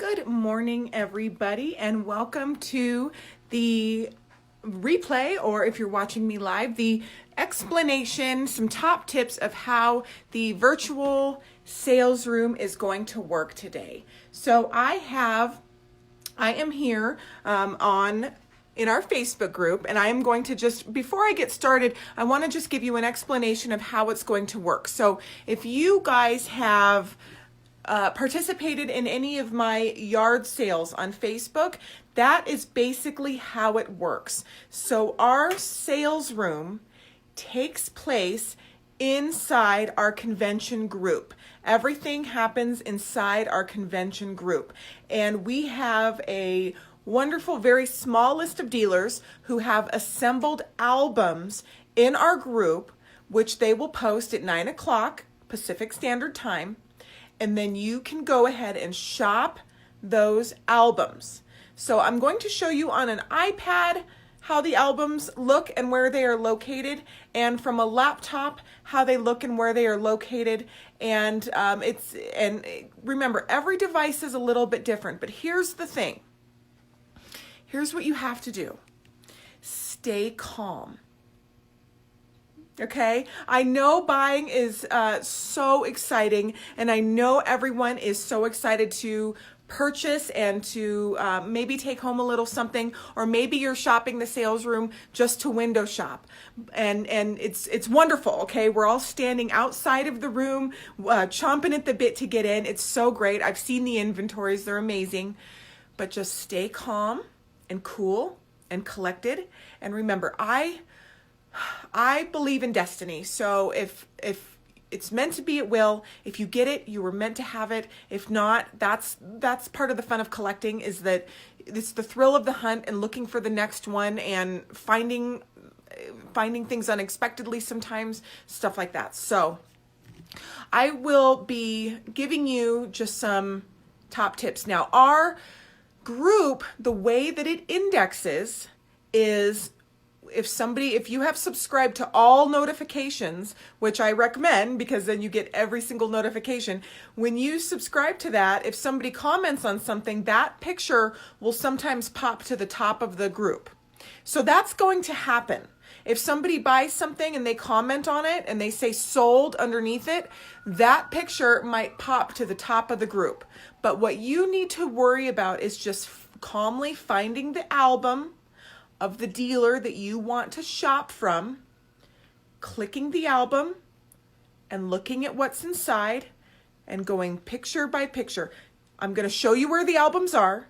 Good morning, everybody, and welcome to the replay, or if you're watching me live, the explanation, some top tips of how the virtual sales room is going to work today. So I am here in our Facebook group, and I am going to just, before I get started, I want to just give you an explanation of how it's going to work. So if you guys have participated in any of my yard sales on Facebook, that is basically how it works. So our sales room takes place inside our convention group. Everything happens inside our convention group. And we have a wonderful, very small list of dealers who have assembled albums in our group, which they will post at 9 o'clock Pacific Standard Time. And then you can go ahead and shop those albums. So I'm going to show you on an iPad how the albums look and where they are located, and from a laptop how they look and where they are located. And remember, every device is a little bit different, but here's the thing. Here's what you have to do. Stay calm. Okay, I know buying is so exciting, and I know everyone is so excited to purchase and to maybe take home a little something, or maybe you're shopping the sales room just to window shop, and it's wonderful. Okay, we're all standing outside of the room, chomping at the bit to get in. It's so great. I've seen the inventories; they're amazing. But just stay calm and cool and collected, and remember, I believe in destiny. So if it's meant to be, it will. If you get it, you were meant to have it. If not, that's part of the fun of collecting, is that it's the thrill of the hunt and looking for the next one and finding things unexpectedly sometimes, stuff like that. So I will be giving you just some top tips. Now, our group, the way that it indexes is, if you have subscribed to all notifications, which I recommend because then you get every single notification, when you subscribe to that, if somebody comments on something, that picture will sometimes pop to the top of the group. So that's going to happen. If somebody buys something and they comment on it and they say sold underneath it, that picture might pop to the top of the group. But what you need to worry about is just calmly finding the album of the dealer that you want to shop from, clicking the album and looking at what's inside and going picture by picture. I'm going to show you where the albums are.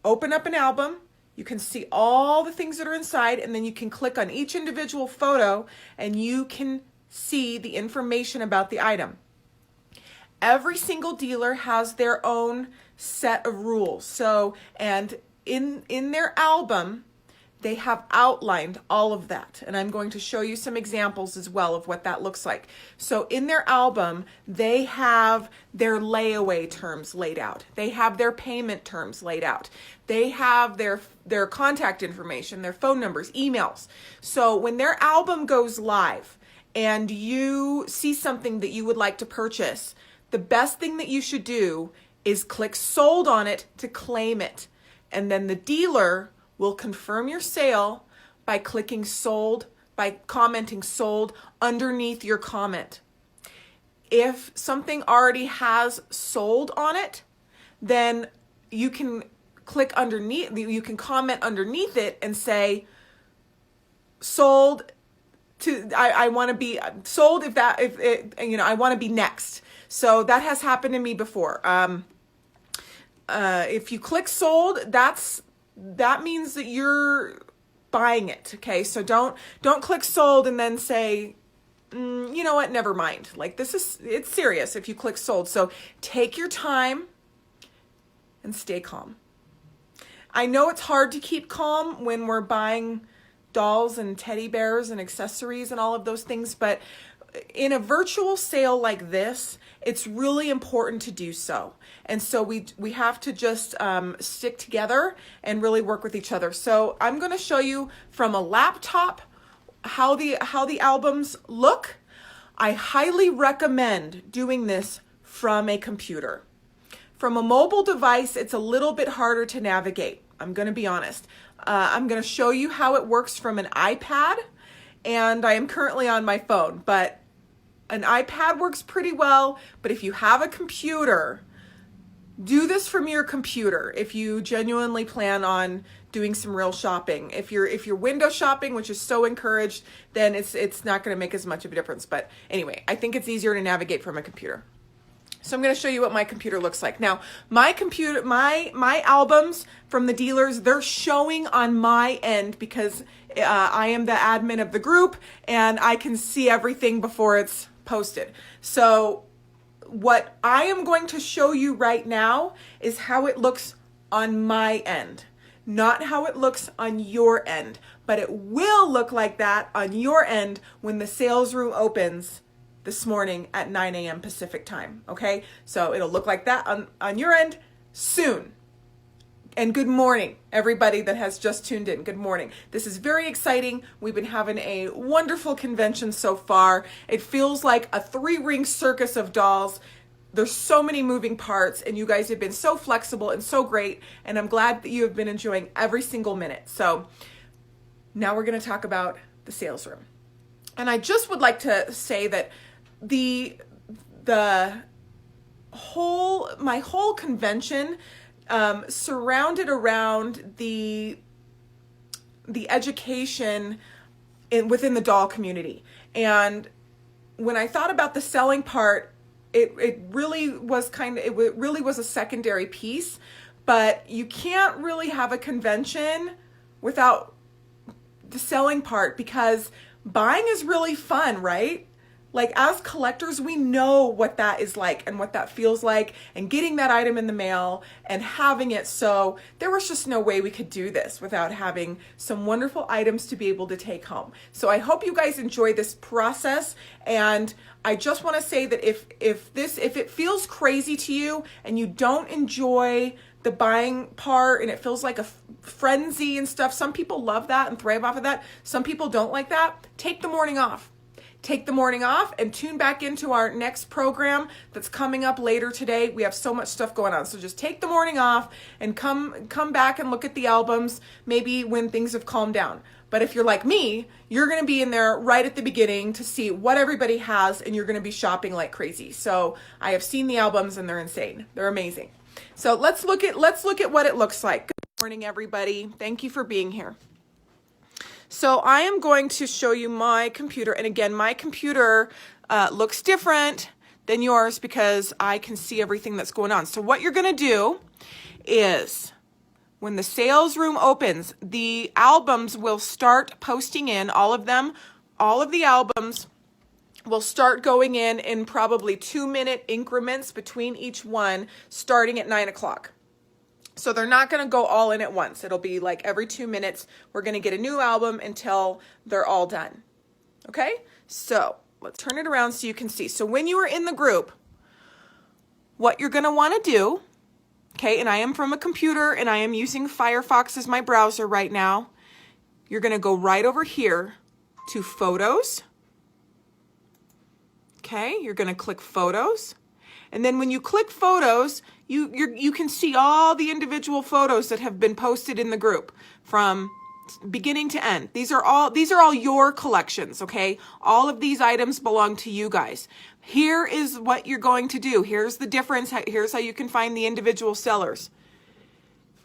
Open up an album. You can see all the things that are inside, and then you can click on each individual photo and you can see the information about the item. Every single dealer has their own set of rules. So, and in their album, they have outlined all of that. And I'm going to show you some examples as well of what that looks like. So in their album, they have their layaway terms laid out. They have their payment terms laid out. They have their contact information, their phone numbers, emails. So when their album goes live and you see something that you would like to purchase, the best thing that you should do is click sold on it to claim it. And then the dealer will confirm your sale by clicking sold, by commenting sold underneath your comment. If something already has sold on it, then you can click underneath, you can comment underneath it and say sold to, I want to be sold if I want to be next. So that has happened to me before. If you click sold, that means that you're buying it. Okay, so don't click sold and then say, you know what, never mind. Like, it's serious if you click sold. So take your time and stay calm. I know it's hard to keep calm when we're buying dolls and teddy bears and accessories and all of those things, but in a virtual sale like this, it's really important to do so. And so we have to just stick together and really work with each other. So I'm going to show you from a laptop how the albums look. I highly recommend doing this from a computer. From a mobile device, it's a little bit harder to navigate. I'm going to be honest. I'm going to show you how it works from an iPad, and I am currently on my phone, but an iPad works pretty well. But if you have a computer, do this from your computer if you genuinely plan on doing some real shopping. If you're window shopping, which is so encouraged, then it's not going to make as much of a difference. But anyway, I think it's easier to navigate from a computer. So I'm going to show you what my computer looks like. Now, my computer, my albums from the dealers, they're showing on my end because I am the admin of the group and I can see everything before it's posted. So what I am going to show you right now is how it looks on my end, not how it looks on your end, but it will look like that on your end when the sales room opens this morning at 9 a.m. Pacific time, okay? So it'll look like that on your end soon. And good morning, everybody that has just tuned in. Good morning. This is very exciting. We've been having a wonderful convention so far. It feels like a 3-ring circus of dolls. There's so many moving parts, and you guys have been so flexible and so great, and I'm glad that you have been enjoying every single minute. So now we're going to talk about the sales room. And I just would like to say that my whole convention surrounded around the education within the doll community. And when I thought about the selling part, it really was a secondary piece, but you can't really have a convention without the selling part, because buying is really fun, right? Like, as collectors, we know what that is like and what that feels like, and getting that item in the mail and having it. So there was just no way we could do this without having some wonderful items to be able to take home. So I hope you guys enjoy this process. And I just want to say that if it feels crazy to you and you don't enjoy the buying part and it feels like a frenzy and stuff, some people love that and thrive off of that. Some people don't like that. Take the morning off. Take the morning off and tune back into our next program that's coming up later today. We have so much stuff going on. So just take the morning off and come back and look at the albums maybe when things have calmed down. But if you're like me, you're going to be in there right at the beginning to see what everybody has, and you're going to be shopping like crazy. So I have seen the albums and they're insane. They're amazing. So let's look at what it looks like. Good morning, everybody. Thank you for being here. So I am going to show you my computer. And again, my computer looks different than yours because I can see everything that's going on. So what you're going to do is, when the sales room opens, the albums will start posting in, all of them. All of the albums will start going in probably 2-minute increments between each one, starting at 9 o'clock. So they're not going to go all in at once. It'll be like every 2 minutes, we're going to get a new album until they're all done. Okay? So let's turn it around so you can see. So when you are in the group, what you're going to want to do, okay, and I am from a computer and I am using Firefox as my browser right now. You're going to go right over here to Photos. Okay, you're going to click Photos. And then when you click Photos, you can see all the individual photos that have been posted in the group from beginning to end. These are all your collections, okay? All of these items belong to you guys. Here is what you're going to do. Here's the difference. Here's how you can find the individual sellers.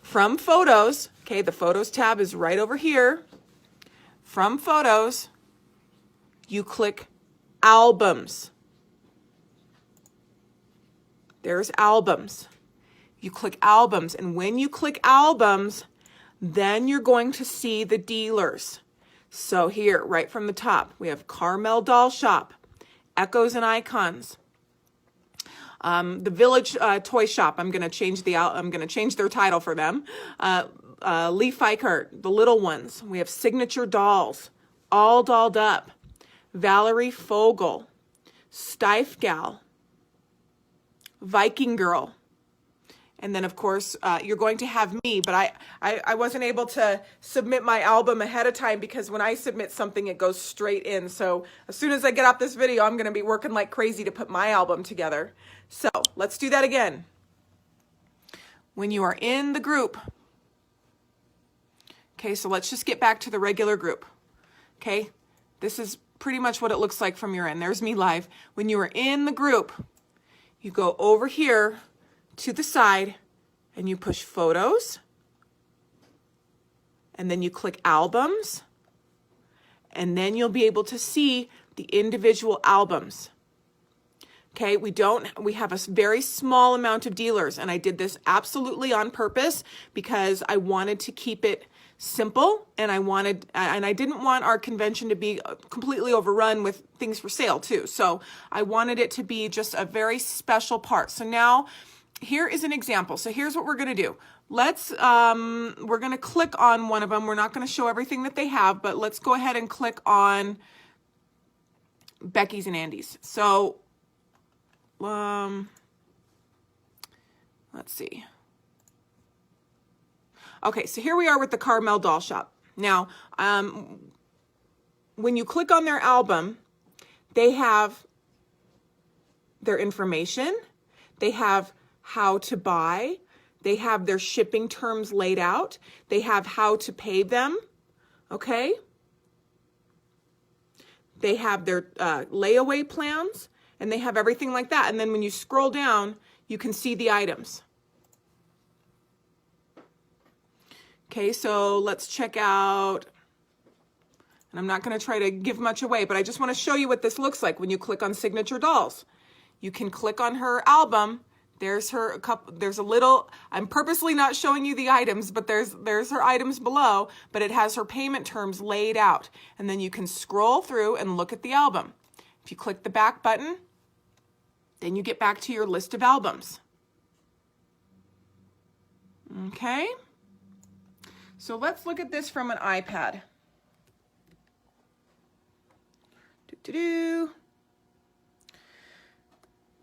From Photos, okay, the Photos tab is right over here. From Photos, you click Albums. There's Albums. You click Albums, and when you click Albums, then you're going to see the dealers. So here, right from the top, we have Carmel Doll Shop, Echoes and Icons, the Village Toy Shop. I'm going to change their title for them. Lee Fikert, The Little Ones. We have Signature Dolls, All Dolled Up, Valerie Fogel, Stife Gal, Viking Girl. And then, of course, you're going to have me, but I wasn't able to submit my album ahead of time because when I submit something, it goes straight in. So as soon as I get off this video, I'm going to be working like crazy to put my album together. So let's do that again. when you are in the group, okay, so let's just get back to the regular group. Okay, this is pretty much what it looks like from your end. There's me live. When you are in the group, you go over here to the side and you push photos, and then you click albums, and then you'll be able to see the individual albums. Okay, we have a very small amount of dealers, and I did this absolutely on purpose because I wanted to keep it simple, and I didn't want our convention to be completely overrun with things for sale too. So I wanted it to be just a very special part. So now here is an example. So here's what we're going to do. We're going to click on one of them. We're not going to show everything that they have, but let's go ahead and click on Becky's and Andy's. So let's see. Okay, so here we are with the Carmel Doll Shop. Now, when you click on their album, they have their information, they have how to buy, they have their shipping terms laid out, they have how to pay them, okay? They have their layaway plans, and they have everything like that. And then when you scroll down, you can see the items. Okay, so let's check out, and I'm not going to try to give much away, but I just want to show you what this looks like when you click on Signature Dolls. You can click on her album. There's her there's a little, I'm purposely not showing you the items, but there's her items below, but it has her payment terms laid out. And then you can scroll through and look at the album. If you click the back button, then you get back to your list of albums. Okay. So let's look at this from an iPad.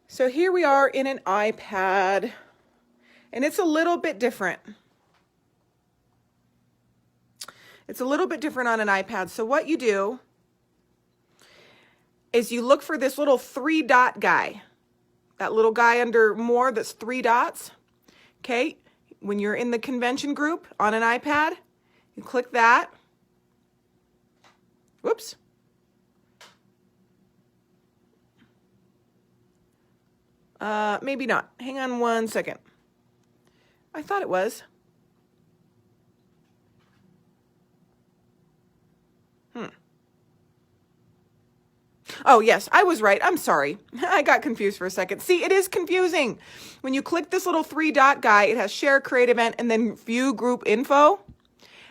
So here we are in an iPad, and it's a little bit different. It's a little bit different on an iPad. So what you do is you look for this little 3-dot guy, that little guy under more that's 3 dots. Okay, when you're in the convention group on an iPad, you click that. Whoops. Maybe not. Hang on one second. I thought it was. Oh, yes, I was right. I'm sorry. I got confused for a second. See, it is confusing. When you click this little 3-dot guy, it has Share, Create Event, and then View Group Info.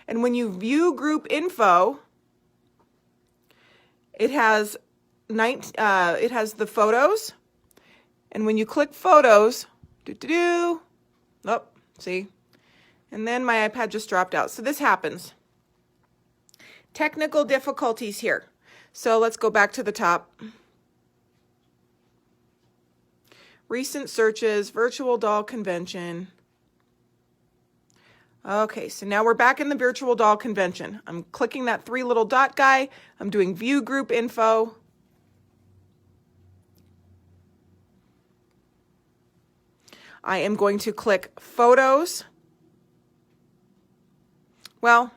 And when you view Group Info, it has the photos. And when you click Photos, oh, see? And then my iPad just dropped out. So this happens. Technical difficulties here. So let's go back to the top. Recent searches, virtual doll convention. Okay, so now we're back in the virtual doll convention. I'm clicking that 3 little dot guy. I'm doing View Group Info. I am going to click Photos. Well,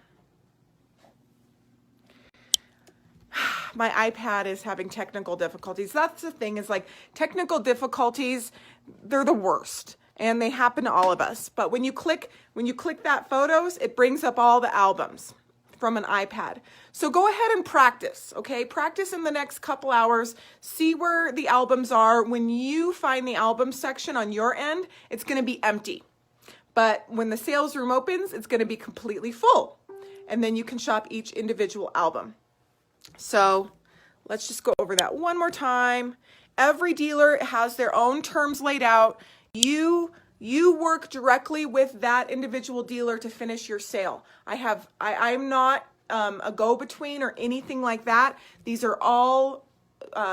my iPad is having technical difficulties. That's the thing, is like technical difficulties, they're the worst, and they happen to all of us. But when you click that Photos, it brings up all the albums from an iPad. So go ahead and practice, okay? Practice in the next couple hours. See where the albums are. When you find the album section on your end, it's going to be empty. But when the sales room opens, it's going to be completely full. And then you can shop each individual album. So let's just go over that one more time. Every dealer has their own terms laid out. You work directly with that individual dealer to finish your sale. I'm not a go-between or anything like that. These are all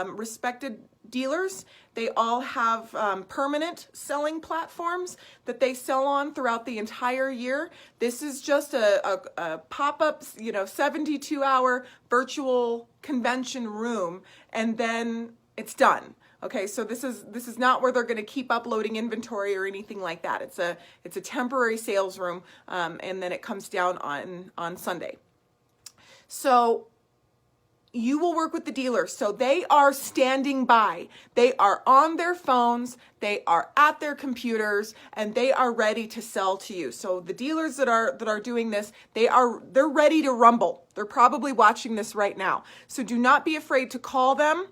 respected dealers. They all have permanent selling platforms that they sell on throughout the entire year. This is just a pop-up, 72-hour virtual convention room, and then it's done. Okay, so this is not where they're going to keep uploading inventory or anything like that. It's a temporary sales room, and then it comes down on Sunday. So you will work with the dealers. So they are standing by. They are on their phones. They are at their computers, and they are ready to sell to you. So the dealers that are doing this, they're ready to rumble. They're probably watching this right now. So do not be afraid to call them,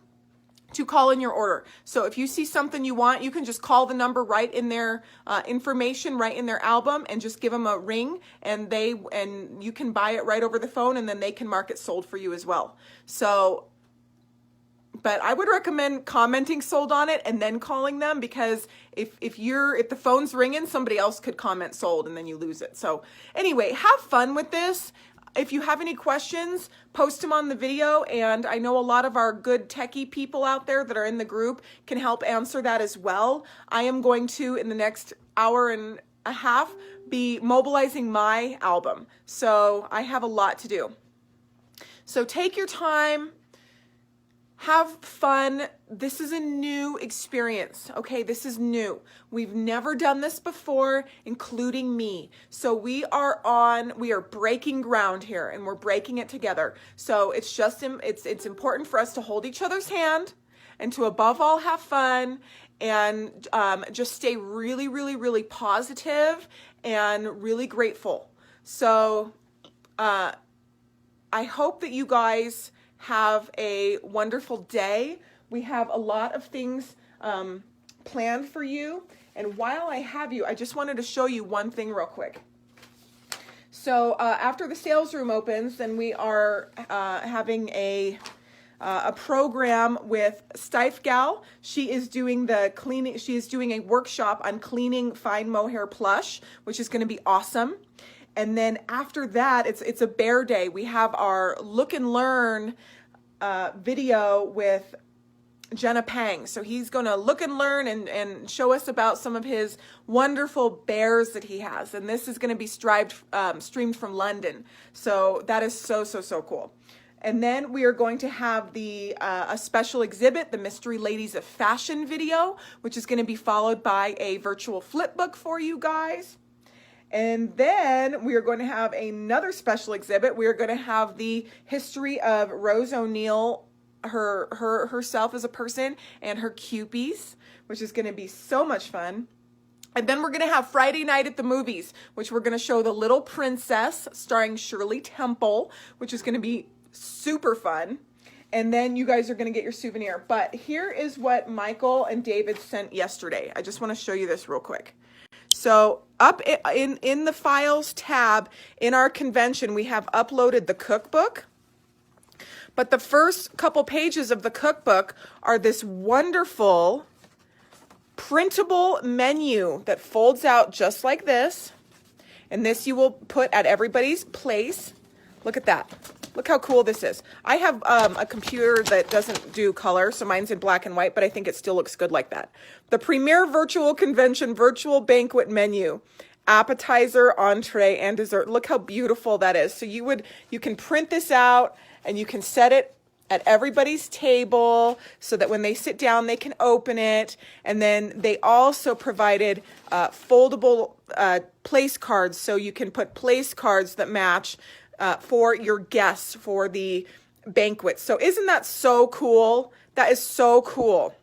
to call in your order. So if you see something you want, you can just call the number right in their information, right in their album, and just give them a ring, and you can buy it right over the phone, and then they can mark it sold for you as well. So, but I would recommend commenting sold on it and then calling them, because if the phone's ringing, somebody else could comment sold and then you lose it. So anyway, have fun with this. If you have any questions, post them on the video, and I know a lot of our good techie people out there that are in the group can help answer that as well. I am going to, in the next hour and a half, be mobilizing my album. So I have a lot to do. So take your time. Have fun. This is a new experience, okay? This is new. We've never done this before, including me. So we are breaking ground here, and we're breaking it together. So it's important for us to hold each other's hand, and to above all have fun, and just stay really, really, really positive and really grateful. So I hope that you guys have a wonderful day. We have a lot of things planned for you. And while I have you, I just wanted to show you one thing real quick. So after the sales room opens, then we are having a program with Stife Gal. She is doing the cleaning. She is doing a workshop on cleaning fine mohair plush, which is going to be awesome. And then after that, it's a bear day. We have our look and learn video with Jenna Pang. So he's going to look and learn and show us about some of his wonderful bears that he has. And this is going to be streamed from London. So that is so, so, so cool. And then we are going to have a special exhibit, the Mystery Ladies of Fashion video, which is going to be followed by a virtual flip book for you guys. And then we are going to have another special exhibit. We are going to have the history of Rose O'Neill, herself as a person, and her Cupies, which is going to be so much fun. And then we're going to have Friday night at the movies, which we're going to show The Little Princess, starring Shirley Temple, which is going to be super fun. And then you guys are going to get your souvenir. But here is what Michael and David sent yesterday. I just want to show you this real quick. So up in the files tab in our convention, we have uploaded the cookbook. But the first couple pages of the cookbook are this wonderful printable menu that folds out just like this. And this you will put at everybody's place. Look at that. Look how cool this is. I have a computer that doesn't do color, so mine's in black and white, but I think it still looks good like that. The Premier Virtual Convention Virtual Banquet Menu. Appetizer, entree, and dessert. Look how beautiful that is. So you can print this out, and you can set it at everybody's table so that when they sit down, they can open it. And then they also provided foldable place cards, so you can put place cards that match for your guests for the banquet. So isn't that so cool? That is so cool.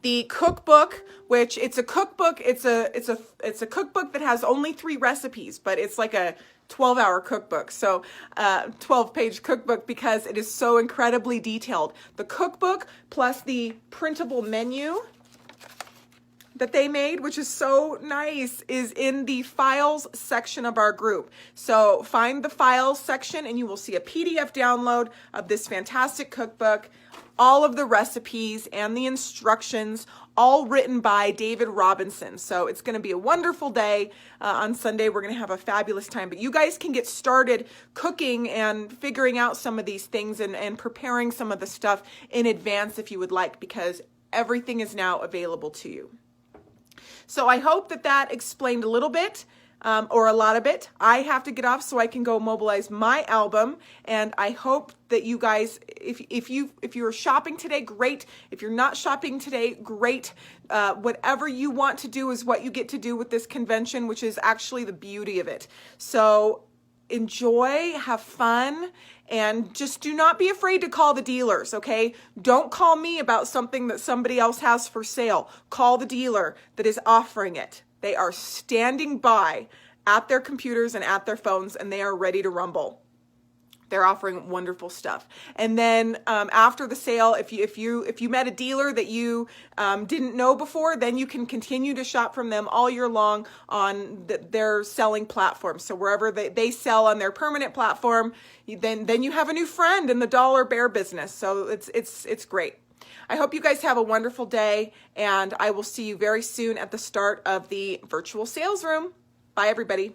The cookbook, which it's a cookbook, it's a cookbook that has only 3 recipes, but it's like a 12-hour cookbook. So 12-page cookbook, because it is so incredibly detailed. The cookbook plus the printable menu that they made, which is so nice, is in the files section of our group. So find the files section and you will see a PDF download of this fantastic cookbook, all of the recipes and the instructions, all written by David Robinson. So it's going to be a wonderful day. On Sunday, we're going to have a fabulous time. But you guys can get started cooking and figuring out some of these things and preparing some of the stuff in advance if you would like, because everything is now available to you. So I hope that explained a little bit or a lot of it. I have to get off so I can go mobilize my album, and I hope that you guys, if you are shopping today, great. If you're not shopping today, great. Whatever you want to do is what you get to do with this convention, which is actually the beauty of it. So enjoy, have fun, and just do not be afraid to call the dealers, okay? Don't call me about something that somebody else has for sale. Call the dealer that is offering it. They are standing by at their computers and at their phones, and they are ready to rumble. They're offering wonderful stuff. And then after the sale, if you met a dealer that you didn't know before, then you can continue to shop from them all year long on their selling platform. So wherever they sell on their permanent platform, then you have a new friend in the dollar bear business. So it's great. I hope you guys have a wonderful day, and I will see you very soon at the start of the virtual sales room. Bye, everybody.